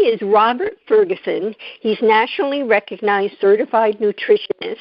is Robert Ferguson. He's nationally recognized certified nutritionist,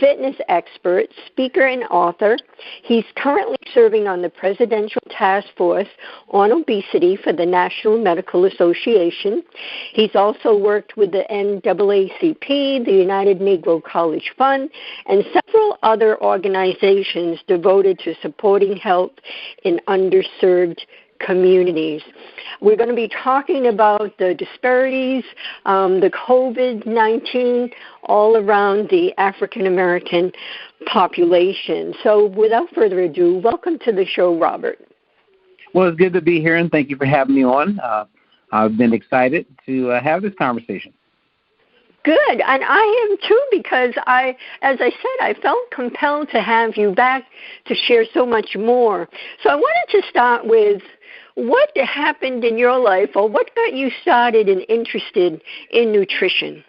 fitness expert, speaker, and author. He's currently serving on the Presidential Task Force on Obesity for the National Medical Association. He's also worked with the NAACP, the United Negro College Fund, and several other organizations devoted to supporting health in underserved communities. We're going to be talking about the disparities, the COVID-19 all around the African American population. So without further ado, welcome to the show, Robert. Well, it's good to be here, and thank you for having me on. I've been excited to have this conversation. Good, and I am too, because as I said, I felt compelled to have you back to share so much more. So I wanted to start with what happened in your life, or what got you started and interested in nutrition?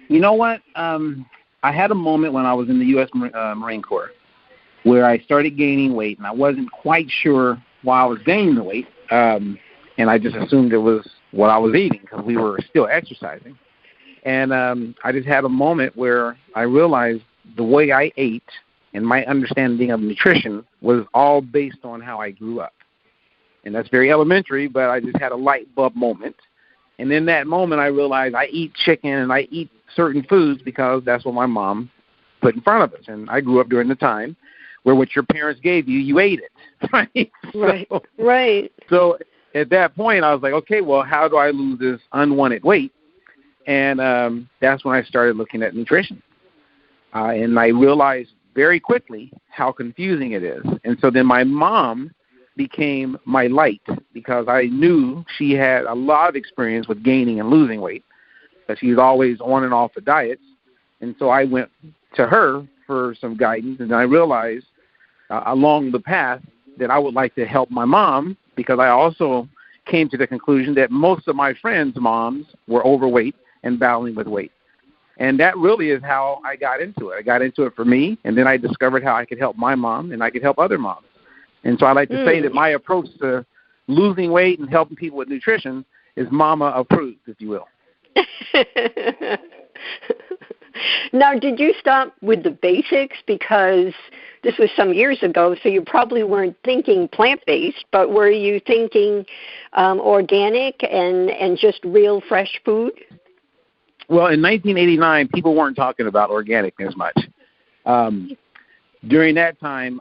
You know what? I had a moment when I was in the U.S. Marine Corps where I started gaining weight, and I wasn't quite sure why I was gaining the weight, and I just assumed it was what I was eating because we were still exercising. And I just had a moment where I realized the way I ate and my understanding of nutrition was all based on how I grew up. And that's very elementary, but I just had a light bulb moment. And in that moment, I realized I eat chicken and I eat certain foods because that's what my mom put in front of us. And I grew up during the time where what your parents gave you, you ate it, right? Right. So at that point, I was like, okay, well, how do I lose this unwanted weight? And that's when I started looking at nutrition. And I realized very quickly how confusing it is. And so then my mom became my light because I knew she had a lot of experience with gaining and losing weight, but she was always on and off the diets. And so I went to her for some guidance, and I realized along the path that I would like to help my mom, because I also came to the conclusion that most of my friends' moms were overweight and battling with weight. And that really is how I got into it. I got into it for me, and then I discovered how I could help my mom and I could help other moms. And so I like to say that my approach to losing weight and helping people with nutrition is mama approved, if you will. Now, did you start with the basics? Because this was some years ago, so you probably weren't thinking plant-based, but were you thinking organic and just real fresh food? Well, in 1989, people weren't talking about organic as much. During that time,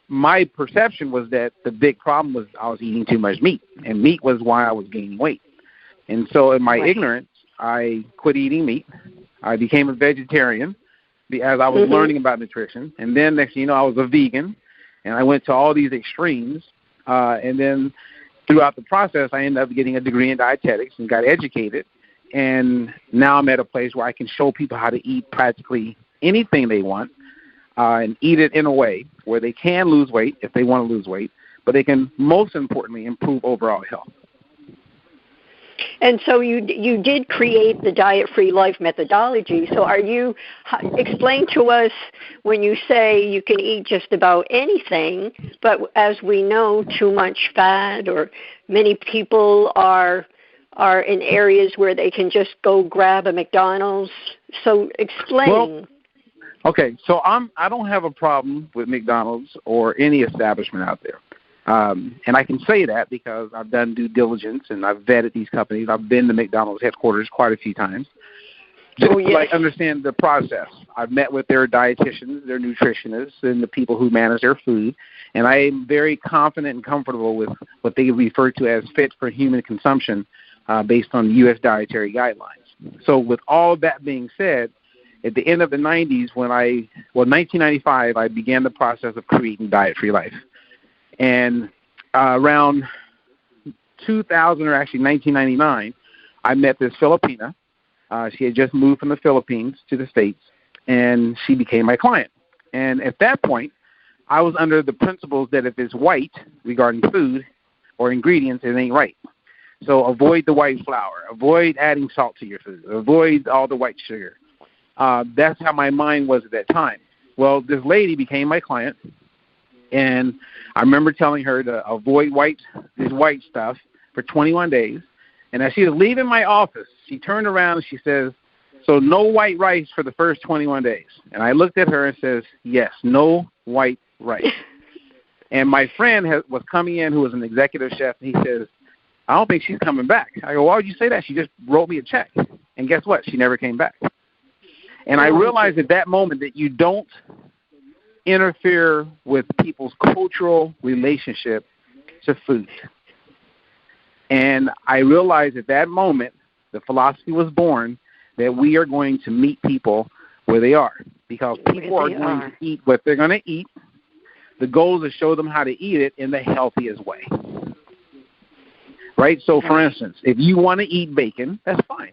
my perception was that the big problem was I was eating too much meat, and meat was why I was gaining weight. And so in my ignorance, I quit eating meat. I became a vegetarian as I was learning about nutrition. And then next thing you know, I was a vegan, and I went to all these extremes. And then throughout the process, I ended up getting a degree in dietetics and got educated. And now I'm at a place where I can show people how to eat practically anything they want and eat it in a way where they can lose weight if they want to lose weight, but they can most importantly improve overall health. And so you did create the diet-free life methodology. So explain to us when you say you can eat just about anything, but as we know, too much fat, or many people are in areas where they can just go grab a McDonald's. So explain. Well, okay, so I don't have a problem with McDonald's or any establishment out there. And I can say that because I've done due diligence and I've vetted these companies. I've been to McDonald's headquarters quite a few times. Just to understand the process. I've met with their dietitians, their nutritionists, and the people who manage their food. And I am very confident and comfortable with what they refer to as fit for human consumption based on the U.S. dietary guidelines. So with all that being said, at the end of the 90s, 1995, I began the process of creating Diet-Free Life. And around 2000, or actually 1999, I met this Filipina. She had just moved from the Philippines to the States, and she became my client. And at that point, I was under the principles that if it's white regarding food or ingredients, it ain't right. So avoid the white flour, avoid adding salt to your food, avoid all the white sugar. That's how my mind was at that time. Well, this lady became my client, and I remember telling her to avoid this white stuff for 21 days And as she was leaving my office, she turned around and she says, "So no white rice for the first 21 days." And I looked at her and says, "Yes, no white rice." And my friend was coming in, who was an executive chef, and he says, "I don't think she's coming back." I go, "Why would you say that? She just wrote me a check." And guess what? She never came back. And I realized at that moment that you don't interfere with people's cultural relationship to food. And I realized at that moment, the philosophy was born that we are going to meet people where they are, because people are going to eat what they're going to eat. The goal is to show them how to eat it in the healthiest way. Right? So, for instance, if you want to eat bacon, that's fine.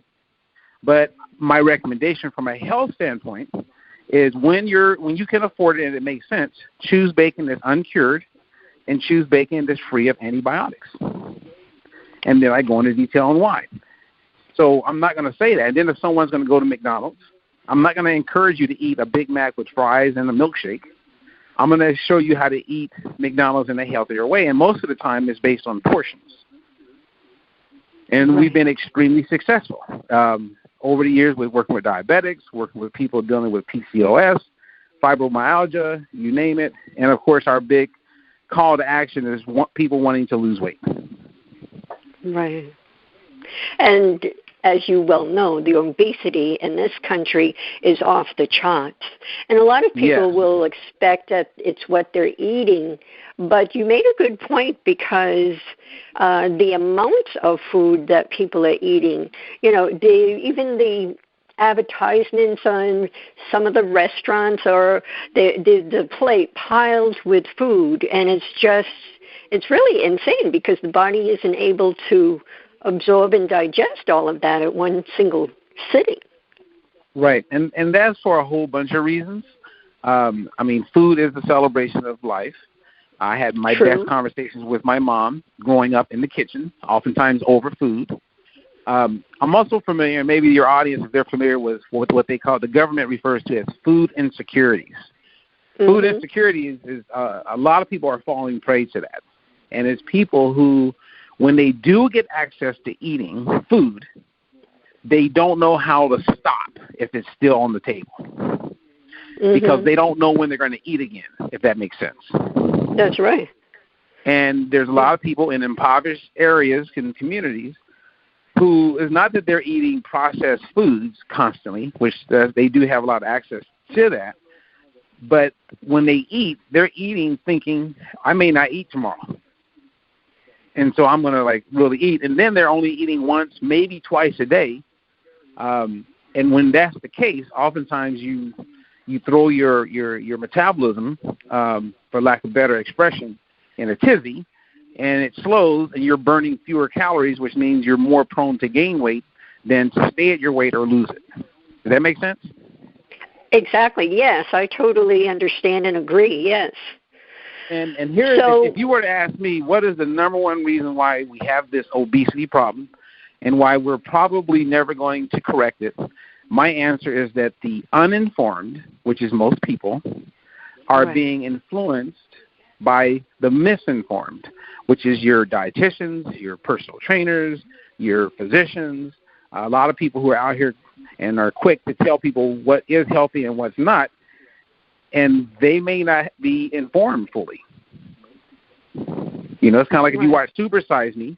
But my recommendation from a health standpoint is when you can afford it and it makes sense, choose bacon that's uncured and choose bacon that's free of antibiotics. And then I go into detail on why. So I'm not going to say that. And then if someone's going to go to McDonald's, I'm not going to encourage you to eat a Big Mac with fries and a milkshake. I'm going to show you how to eat McDonald's in a healthier way. And most of the time it's based on portions. And we've been extremely successful. Over the years, we're working with diabetics, working with people dealing with PCOS, fibromyalgia, you name it. And, of course, our big call to action is people wanting to lose weight. Right. And as you well know, the obesity in this country is off the charts. And a lot of people will expect that it's what they're eating. But you made a good point, because the amount of food that people are eating, even the advertisements on some of the restaurants, or the plate piles with food, and it's really insane, because the body isn't able to absorb and digest all of that at one single sitting. Right, and that's for a whole bunch of reasons. Food is the celebration of life. I had my best conversations with my mom growing up in the kitchen, oftentimes over food. I'm also familiar, maybe your audience, if they're familiar with what they call, the government refers to as food insecurities. Food insecurities is a lot of people are falling prey to that. And it's people who, when they do get access to eating food, they don't know how to stop if it's still on the table. Because they don't know when they're going to eat again, if that makes sense. That's right. And there's a lot of people in impoverished areas and communities who, it's not that they're eating processed foods constantly, which they do have a lot of access to that, but when they eat, they're eating thinking, I may not eat tomorrow. And so I'm going to really eat. And then they're only eating once, maybe twice a day. And when that's the case, oftentimes you throw your metabolism, for lack of better expression, in a tizzy, and it slows, and you're burning fewer calories, which means you're more prone to gain weight than to stay at your weight or lose it. Does that make sense? Exactly, yes. I totally understand and agree, yes. And here, if you were to ask me, what is the number one reason why we have this obesity problem and why we're probably never going to correct it, my answer is that the uninformed, which is most people, are being influenced by the misinformed, which is your dietitians, your personal trainers, your physicians, a lot of people who are out here and are quick to tell people what is healthy and what's not, and they may not be informed fully. It's kind of like if you watch Super Size Me,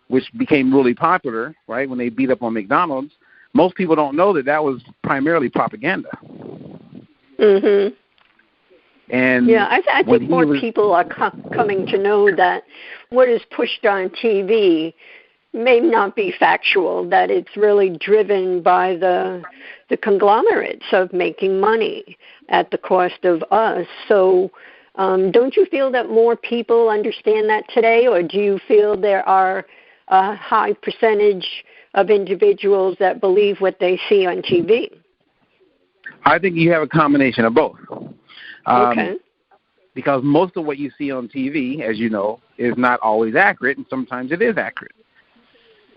which became really popular, right, when they beat up on McDonald's, most people don't know that was primarily propaganda. And I think more people are coming to know that what is pushed on TV may not be factual, that it's really driven by the conglomerates of making money at the cost of us. So don't you feel that more people understand that today, or do you feel there are a high percentage of individuals that believe what they see on TV? I think you have a combination of both. Because most of what you see on TV, as you know, is not always accurate, and sometimes it is accurate.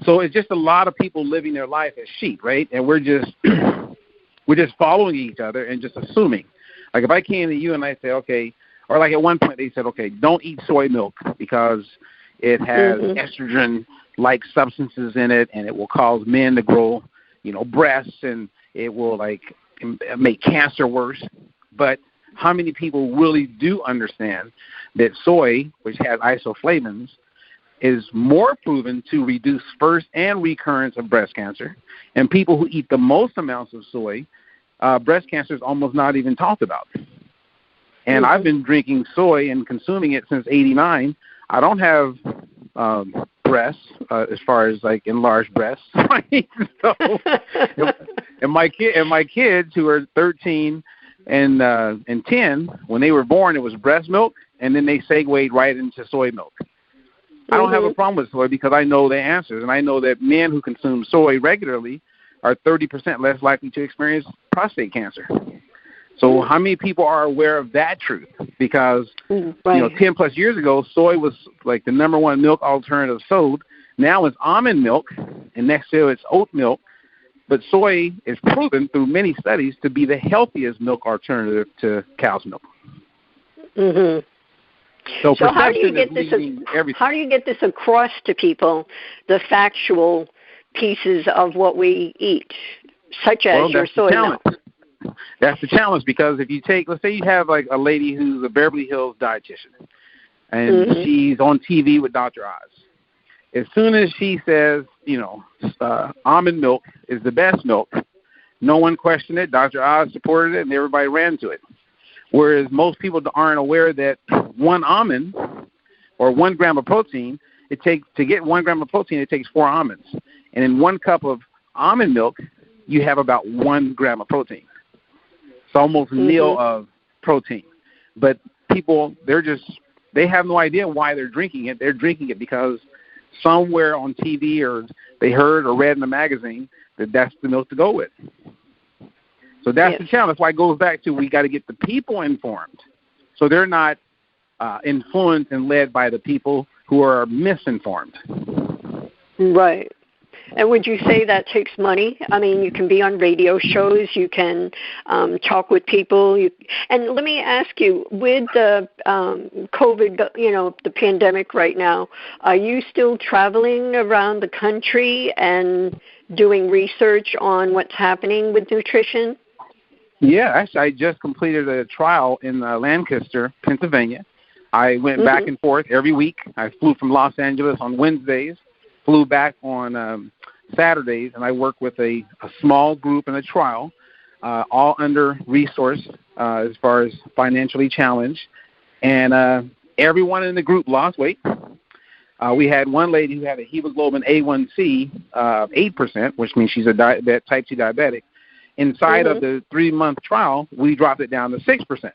So it's just a lot of people living their life as sheep, right? And we're just following each other and just assuming. Like if I came to you and I say, okay, or like at one point they said, okay, don't eat soy milk because It has estrogen-like substances in it, and it will cause men to grow, breasts, and it will make cancer worse. But how many people really do understand that soy, which has isoflavones, is more proven to reduce first and recurrence of breast cancer? And people who eat the most amounts of soy, breast cancer is almost not even talked about. And I've been drinking soy and consuming it since '89. I don't have breasts, as far as enlarged breasts. So, and my kids who are 13 and 10, when they were born, it was breast milk, and then they segued right into soy milk. I don't have a problem with soy because I know the answers, and I know that men who consume soy regularly are 30% less likely to experience prostate cancer. So how many people are aware of that truth? Because 10 plus years ago, soy was the number one milk alternative sold. Now it's almond milk, and next to it's oat milk. But soy is proven through many studies to be the healthiest milk alternative to cow's milk. So how do you get this? How do you get this across to people? The factual pieces of what we eat, such as your soy milk. That's the challenge, because if you take, let's say you have a lady who's a Beverly Hills dietitian, and she's on TV with Dr. Oz. As soon as she says, almond milk is the best milk, no one questioned it. Dr. Oz supported it, and everybody ran to it. Whereas most people aren't aware that one almond or 1 gram of protein, to get 1 gram of protein, it takes 4 almonds. And in 1 cup of almond milk, you have about 1 gram of protein. It's almost nil of protein. But people, they have no idea why they're drinking it. They're drinking it because somewhere on TV or they heard or read in a magazine that that's the milk to go with. So that's the challenge. That's why it goes back to we got to get the people informed, so they're not influenced and led by the people who are misinformed. Right. And would you say that takes money? I mean, you can be on radio shows, you can talk with people. And let me ask you, with the COVID, the pandemic right now, are you still traveling around the country and doing research on what's happening with nutrition? Yeah, actually, I just completed a trial in Lancaster, Pennsylvania. I went back and forth every week. I flew from Los Angeles on Wednesdays, flew back on Saturdays, and I worked with a small group in a trial, all under resource as far as financially challenged. And everyone in the group lost weight. We had one lady who had a hemoglobin A1C of 8%, which means she's a type 2 diabetic. Inside of the 3-month trial, we dropped it down to 6%.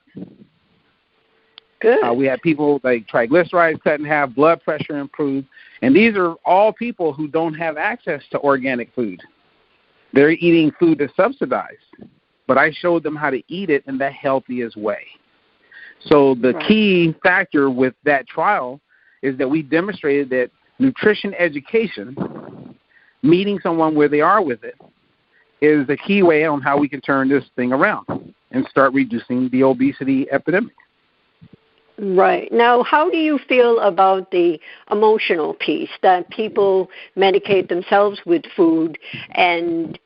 Good. We had people triglycerides cut in half, blood pressure improved, and these are all people who don't have access to organic food. They're eating food that's subsidized, but I showed them how to eat it in the healthiest way. So the key factor with that trial is that we demonstrated that nutrition education, meeting someone where they are with it, is the key way on how we can turn this thing around and start reducing the obesity epidemic. Right. Now, how do you feel about the emotional piece, that people medicate themselves with food? And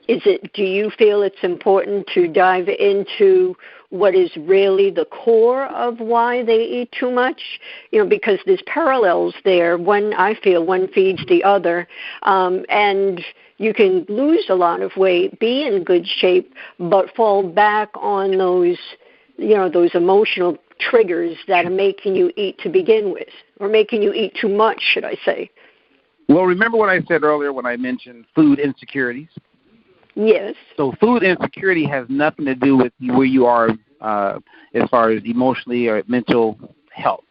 do you feel it's important to dive into what is really the core of why they eat too much? Because there's parallels there. I feel one feeds the other. And you can lose a lot of weight, be in good shape, but fall back on those emotional triggers that are making you eat to begin with, or making you eat too much, should I say. Well, remember what I said earlier when I mentioned food insecurities? Yes. So food insecurity has nothing to do with where you are as far as emotionally or mental health.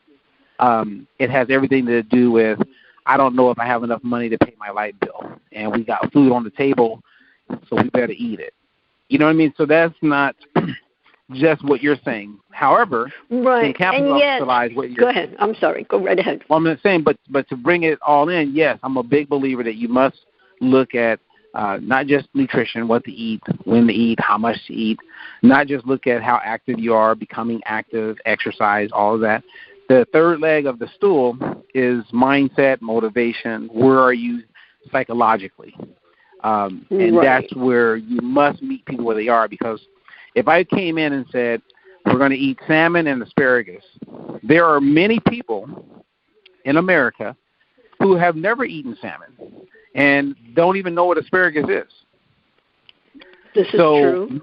It has everything to do with, I don't know if I have enough money to pay my light bill, and we got food on the table, so we better eat it. You know what I mean? So that's not just what you're saying. However, right. capitalize what you're Go ahead. I'm sorry. Go right ahead. Well, I'm not saying, but to bring it all in, yes, I'm a big believer that you must look at not just nutrition, what to eat, when to eat, how much to eat, not just look at how active you are, becoming active, exercise, all of that. The third leg of the stool is mindset, motivation. Where are you psychologically? And that's where you must meet people where they are, because if I came in and said, we're going to eat salmon and asparagus, there are many people in America who have never eaten salmon and don't even know what asparagus is. This is true.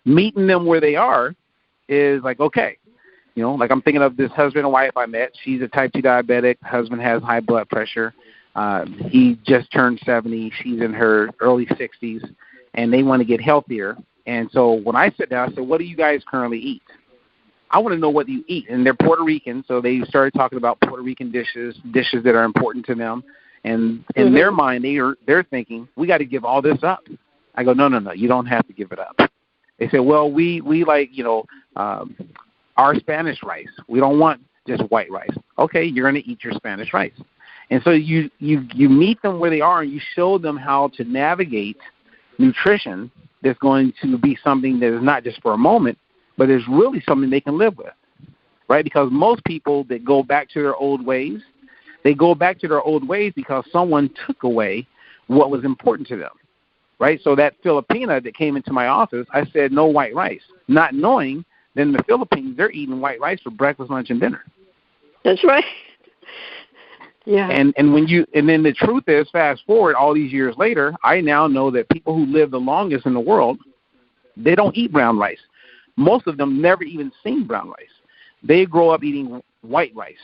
Meeting them where they are is like, okay. You know, like I'm thinking of this husband and wife I met. She's a type 2 diabetic. Husband has high blood pressure. He just turned 70. She's in her early 60s, and they want to get healthier. And so when I sit down, I said, what do you guys currently eat? I want to know what you eat. And they're Puerto Rican, so they started talking about Puerto Rican dishes that are important to them. And in their mind, they're thinking, we got to give all this up. I go, no, you don't have to give it up. They said, well, we like, our Spanish rice. We don't want just white rice. Okay, you're going to eat your Spanish rice. And so you meet them where they are, and you show them how to navigate nutrition that's going to be something that is not just for a moment, but is really something they can live with, right? Because most people that go back to their old ways, they go back to their old ways because someone took away what was important to them, right? So that Filipina that came into my office, I said, no white rice, not knowing that in the Philippines, they're eating white rice for breakfast, lunch, and dinner. That's right. Yeah. And then the truth is, fast forward all these years later, I now know that people who live the longest in the world, they don't eat brown rice. Most of them never even seen brown rice. They grow up eating white rice,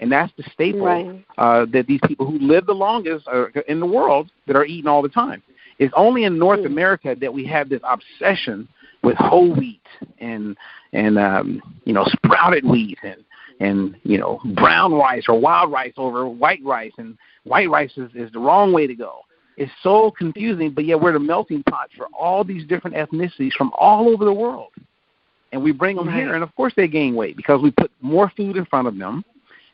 and that's the staple that these people who live the longest in the world that are eating all the time. It's only in North America that we have this obsession with whole wheat and sprouted wheat and brown rice or wild rice over white rice, and white rice is the wrong way to go. It's so confusing, but yet we're the melting pot for all these different ethnicities from all over the world. And we bring them here, and of course they gain weight because we put more food in front of them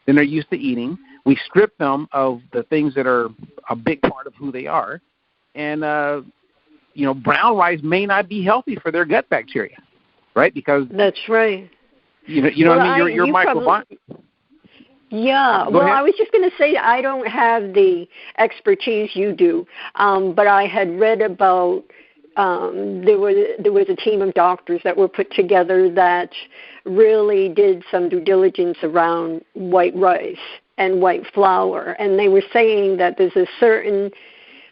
than they're used to eating. We strip them of the things that are a big part of who they are. And, brown rice may not be healthy for their gut bacteria, right? Because that's right. What I mean? Your microbiome. Yeah. Well, I was just going to say I don't have the expertise you do, but I had read about there was a team of doctors that were put together that really did some due diligence around white rice and white flour, and they were saying that there's a certain,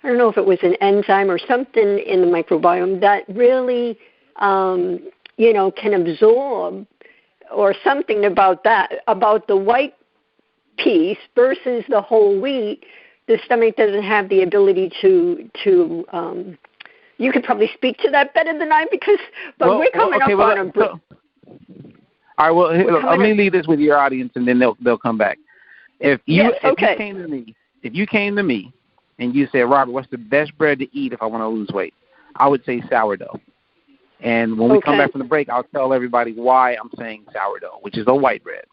I don't know if it was an enzyme or something in the microbiome that really, can absorb, or something about that, about the white piece versus the whole wheat. The stomach doesn't have the ability to you could probably speak to that better than I, we're coming up on a break. All right, well, let me leave this with your audience, and then they'll come back. If you came to me and you said, Robert, what's the best bread to eat if I want to lose weight? I would say sourdough. And when we come back from the break, I'll tell everybody why I'm saying sourdough, which is a white bread.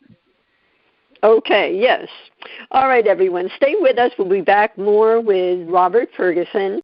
Okay, yes. All right, everyone. Stay with us. We'll be back more with Robert Ferguson.